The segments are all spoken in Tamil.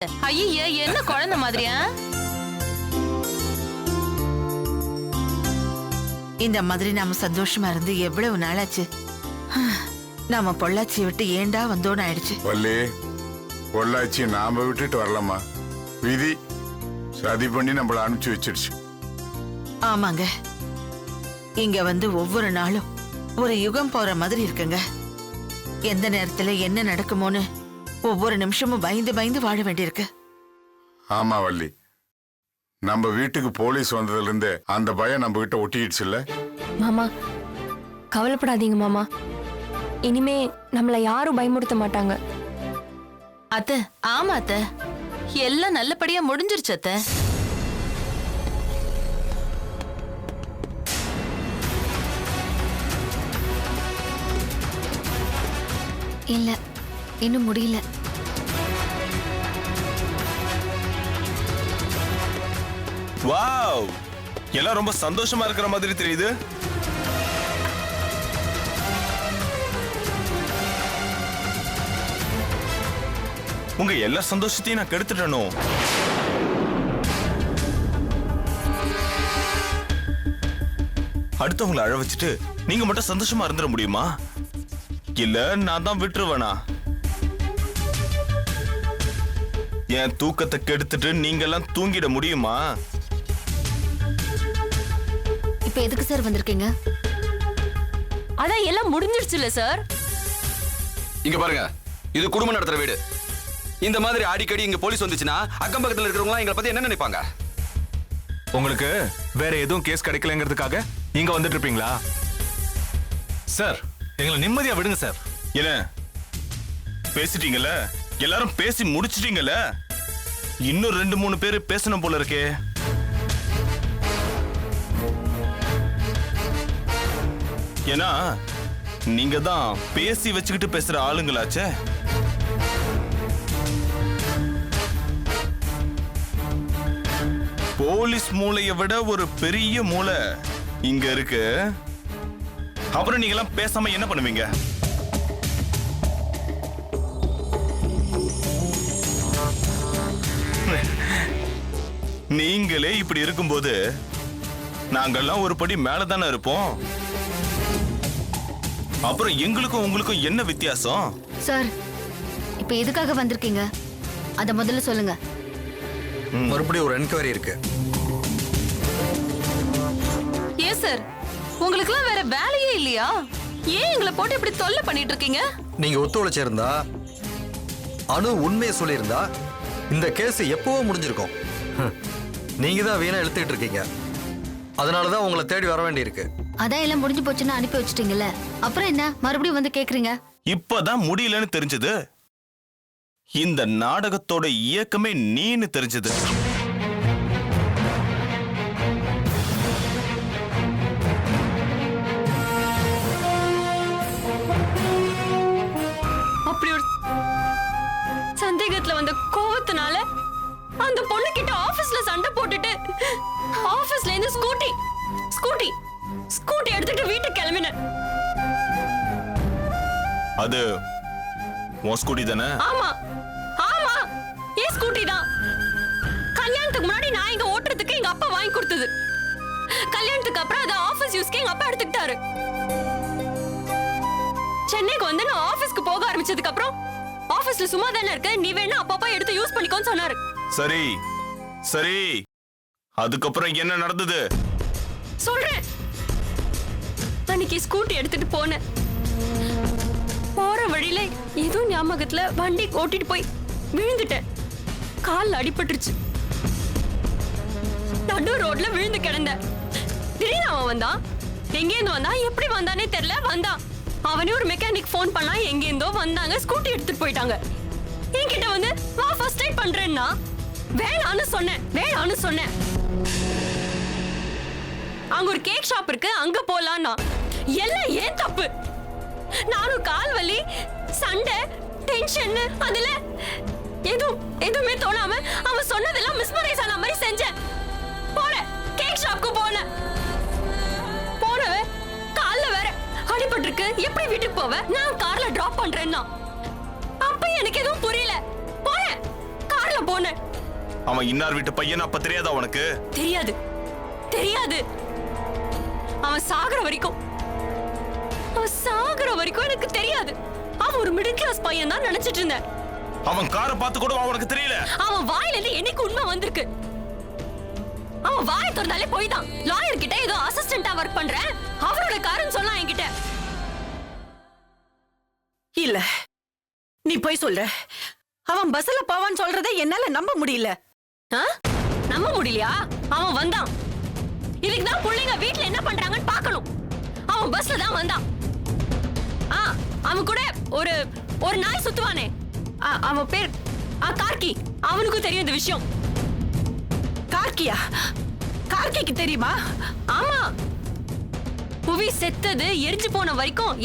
ஐய என்ன குழந்தை மாதிரியா? இந்த மாதிரி நாம சந்தோஷமா இருந்து எவ்வளவு நாளாச்சு. நாம பொள்ளாச்சியை விட்டு ஏண்டா வந்தோன்னு ஆயிடுச்சு. வள்ளி, பொள்ளாச்சி நாம விட்டுட்டு வரலாமா? விதி சதி பண்ணி நம்மள அனுப்பிச்சு வச்சிருச்சு. ஆமாங்க, இங்க வந்து ஒவ்வொரு நாளும் ஒரு யுகம் போற மாதிரி இருக்குங்க. எந்த நேரத்துல என்ன நடக்குமோன்னு ஒவ்வொரு நிமிஷமும் பயந்து பயந்து வாழ வேண்டியிருக்கு. ஆமா வள்ளி, நம்ம வீட்டுக்கு போலீஸ் வந்ததுல இருந்து அந்த பயம் நம்ம கிட்ட ஒட்டிடுச்சு இல்ல? மாமா கவலைப்படாதீங்க மாமா, இனிமே நம்மள யாரும் பயமுறுத்த மாட்டாங்க. அத்தை, ஆமா அத்தை, எல்லாம் நல்லபடியா முடிஞ்சிருச்சு அத்தை. இல்ல, இன்னும் முடியல. வாவ், எல்லாம் ரொம்ப சந்தோஷமா இருக்கிற மாதிரி தெரியுது. உங்க எல்லா சந்தோஷத்தையும் நான் கெடுத்துட்டேனோ? அடுத்தவங்களை அழ வச்சுட்டு நீங்க மட்டும் சந்தோஷமா இருந்துட முடியுமா? இல்ல நான் தான் விட்டுருவேனா? என் தூக்கத்தை கெடுத்துட்டு நீங்க எல்லாம் தூங்கிட முடியுமா? இப்ப எதுக்கு சார் வந்திருக்கீங்க? அதான் எல்லாம் முடிஞ்சிருச்சுல சார். இங்க பாருங்க, இது குடும்பம் நடத்துற வீடு. இந்த மாதிரி அடிக்கடி இங்க போலீஸ் வந்துச்சுன்னா அக்கம் பக்கத்துல இருக்கிறவங்க எங்களை பத்தி என்ன நினைப்பாங்க? உங்களுக்கு வேற எதுவும் கேஸ் கிடைக்கலங்கிறதுக்காக இங்க வந்துட்டு இருப்பீங்களா? சார், எங்களை நிம்மதியா விடுங்க சார். என்ன பேசிட்டீங்கல்ல, எல்லாரும் பேசி முடிச்சிட்டீங்கல்ல, இன்னும் 2-3 பேரு பேசணும் போல இருக்கே. ஏன்னா நீங்க தான் பேசி வச்சுக்கிட்டு பேசுற ஆளுங்களாச்சே. போலீஸ் மூளையை விட ஒரு பெரிய மூளை இங்க இருக்கு. அப்புறம் நீங்க எல்லாம் பேசாம என்ன பண்ணுவீங்க? நீங்களே இப்படி இருக்கும்போது நாங்கெல்லாம் ஒரு படி மேலதானே இருப்போம். அப்புறம் எங்களுக்கும் உங்களுக்கும் என்ன வித்தியாசம்? சார், இப்ப எதுக்காக வந்திருக்கீங்க அத முதல்ல சொல்லுங்க. மறுபடியும் ஒரு என்கொயரி இருக்கு. ஏன் சார், உங்களுக்குலாம் வேற வேலையே இல்லையா? ஏன் எங்களை போட்டு இப்படி தொல்லை பண்ணிட்டு இருக்கீங்க? நீங்க ஒத்துழைச்சிருந்தா, அனு உண்மையை சொல்லியிருந்தா இந்த கேஸ் எப்பவோ முடிஞ்சிருக்கும். நீங்க தான் வீணா இழுத்துக்கிட்டு இருக்கீங்க. அதனாலதான் உங்களை தேடி வர வேண்டியிருக்கு. அதான் எல்லாம் முடிஞ்சு போச்சுன்னு அனுப்பி வச்சிட்டீங்கல்ல, அப்புறம் என்ன மறுபடியும் வந்து கேக்குறீங்க? இப்பதான் முடியலன்னு தெரிஞ்சது. இந்த நாடகத்தோட இயக்கமே நீன்னு தெரிஞ்சது. அப்படி ஒரு சந்தேகத்துல வந்த கோவத்தினால அந்த பொண்ணு கிட்ட ஆபீஸ்ல சண்டை போட்டுட்டு ஆபீஸ்ல இருந்து ஸ்கூட்டி எடுத்துட்டு வீட்டுக்கு கிளம்பினேன். அது உன் ஸ்கூட்டி தானே? ஆமா ஆமா, ஏன் ஸ்கூட்டி தான். கல்யாணத்துக்கு முன்னாடி நான் இங்க ஓட்டுறதுக்கு எங்க அப்பா வாங்கி கொடுத்தது. கல்யாணத்துக்கு அப்புறம் அதை ஆபீஸ் யூஸ்க்கு எங்க அப்பா எடுத்துக்கிட்டாரு. சென்னைக்கு வந்து நான் ஆபீஸ்க்கு போக ஆரம்பிச்சதுக்கு அப்புறம் ஆபீஸ்ல சும்மா தானே இருக்க, நீ வேணா அப்பப்பா எடுத்து யூஸ் பண்ணிக்கோன்னு சொன்னாரு. சரி சரி, அதுக்கப்புறம் என்ன நடந்தது சொல்றேன். அன்னைக்கு ஸ்கூட்டி எடுத்துட்டு போனேன். போற வழியில ஏதோ ஞாபகத்துல வண்டி ஓட்டிட்டு போய் விழுந்துட்டேன். கால்ல அடிபட்டுருச்சு. நடு ரோட்ல விழுந்து கிடந்தேன். திடீர்னு அவன் வந்தான். எங்கேருந்து வந்தான், எப்படி வந்தானே தெரியல, வந்தான். அவனே ஒரு மெக்கானிக் போன் பண்ணா, எங்கேருந்தோ வந்தாங்க, ஸ்கூட்டி எடுத்துட்டு போயிட்டாங்க. என்கிட்ட வந்து வா ஃபர்ஸ்ட் எய்ட் பண்றேன்னா வேணான்னு சொன்னேன். அங்க ஒரு கேக் ஷாப் இருக்கு, அங்க போலான்னா எல்லாம் ஏன் தப்பு. நானும் கால் வலி, சண்டை, டென்ஷன், அதுல எதுவுமே தோணாம அவன் சொன்னதெல்லாம் மிஸ்மரைஸ் ஆன மாதிரி செஞ்சேன். போறேன், கேக் ஷாப்க்கு போனேன். கால்ல வேற அடிபட்டிருக்கு, எப்படி வீட்டுக்கு போவ? நான் கார்ல டிராப் பண்றேன்னா அப்ப எனக்கு எதுவும் புரியல. போறேன், கார்ல தான் போனேன். அவன் இன்னார் வீட்டு பையன் அப்ப தெரியாதா உனக்கு? தெரியாது தெரியாது. அவன் சாகுற வரைக்கும் எனக்கு தெரியாது. அவன் ஒரு மிடில் கிளாஸ் பையன் தான் நினைச்சிட்டு இருந்தேன். அவன் காரை பார்த்து கூட அவனுக்கு தெரியல. அவன் வாயில இருந்து என்னைக்கு உண்மை வந்திருக்கு? அவன் வாயை திறந்தாலே போய் தான். லாயர் கிட்ட ஏதோ அசிஸ்டண்டா ஒர்க் பண்றேன் அவரோட காரன் சொன்னான் என்கிட்ட. இல்ல நீ போய் சொல்ற. அவன் பஸ்ல போவான்னு சொல்றதை என்னால நம்ப முடியல. நம்ப முடியலையா? அவன் வந்தான். இதுக்குதான் பிள்ளைங்க வீட்டுல என்ன பண்றாங்கன்னு பார்க்கணும். அவன் பஸ்ல தான் வந்தான். அவன் கூட ஒரு நாய் சுத்துவானே, அவன் பேர் கார்கி. அவனுக்கும் தெரியும் இந்த விஷயம். கார்கியா? கார்கிக்கு தெரியுமா? ஆமா, புவி செத்தது எரிஞ்சு போன வரைக்கும்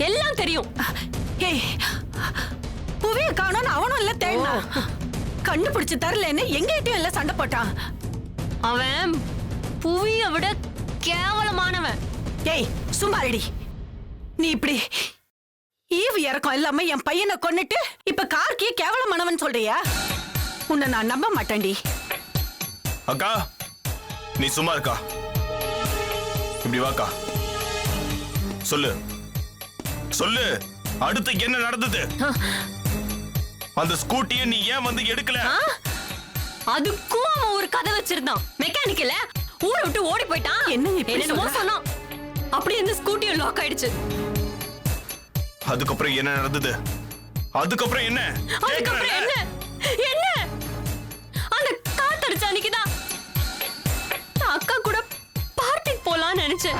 எல்லாம் தெரியும். புவிய காணோன்னு அவனும் இல்ல தேடினா. கண்டுபிடிச்சு தரலன்னு எங்ககிட்டயும் இல்ல சண்டை போட்டான். அவன் புவிய விட கேவலமானவன். ஏய் சும்மாடி. நீ இப்படி ஈவு இறக்கம் இல்லாம என் பையனை கொன்னுட்டு இப்ப கார்கிய கேவலமானவன் சொல்றியா? உன்னை நான் நம்ப மாட்டேன்டி. அக்கா நீ சும்மா இருக்கா? இப்படி வாக்கா, சொல்லு சொல்லு, அடுத்து என்ன நடந்தது? அந்த ஸ்கூட்டியை நீ ஏன் வந்து எடுக்கல? அதுக்கும் அவன் ஒரு கதை வச்சிருந்தான். மெக்கானிக்கல ஊரை விட்டு ஓடி போயிட்டான். என்னமோ சொன்னான். அப்படி இந்த ஸ்கூட்டியும் லாக் ஆயிடுச்சு. அதுக்கப்புறம் என்ன நடந்தது? அதுக்கப்புறம் என்ன? என்ன அந்த காத்தடிச்ச அன்னைக்குதான் அக்கா கூட பார்ட்டிக்கு போலான்னு நினைச்சேன்.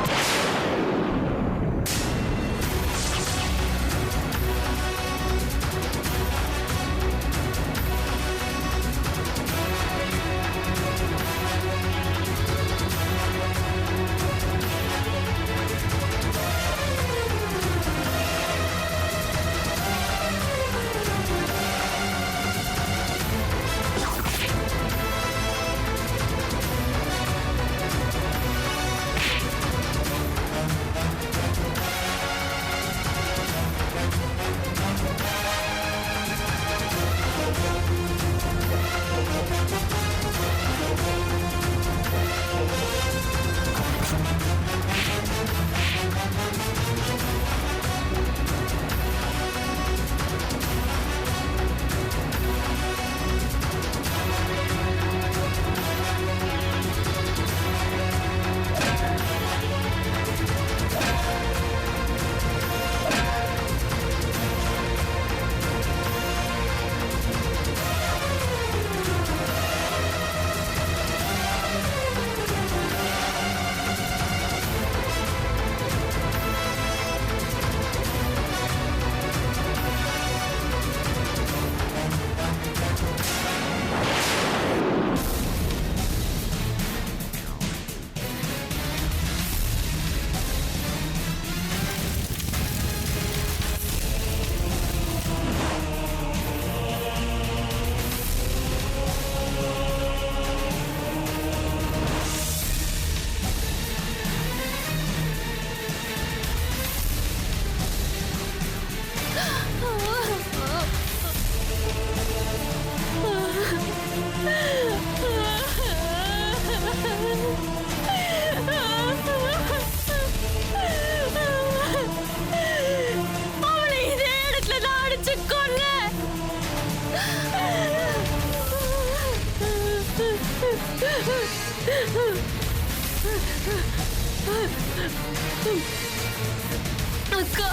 அக்கா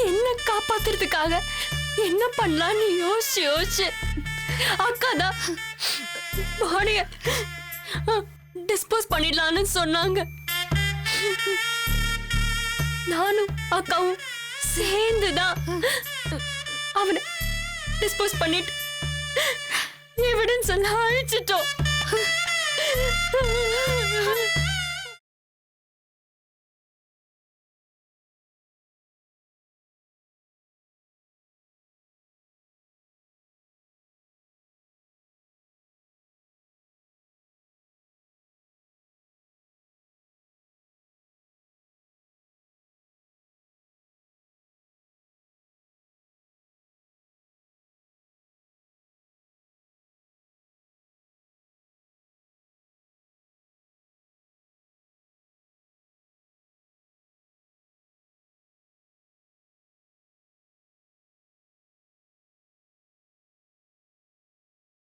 என்ன காப்பாத்துறதுக்காக என்ன பண்ணலாம்னு யோசிச்சு அக்கா தான் பாடிய டிஸ்போஸ் பண்ணிடலான்னு சொன்னாங்க. நானும் அக்காவும் சேர்ந்துதான் அவனை டிஸ்போஸ் பண்ணிட்டு எவிடன்ஸ் எல்லாம் அழிச்சிட்டோம்.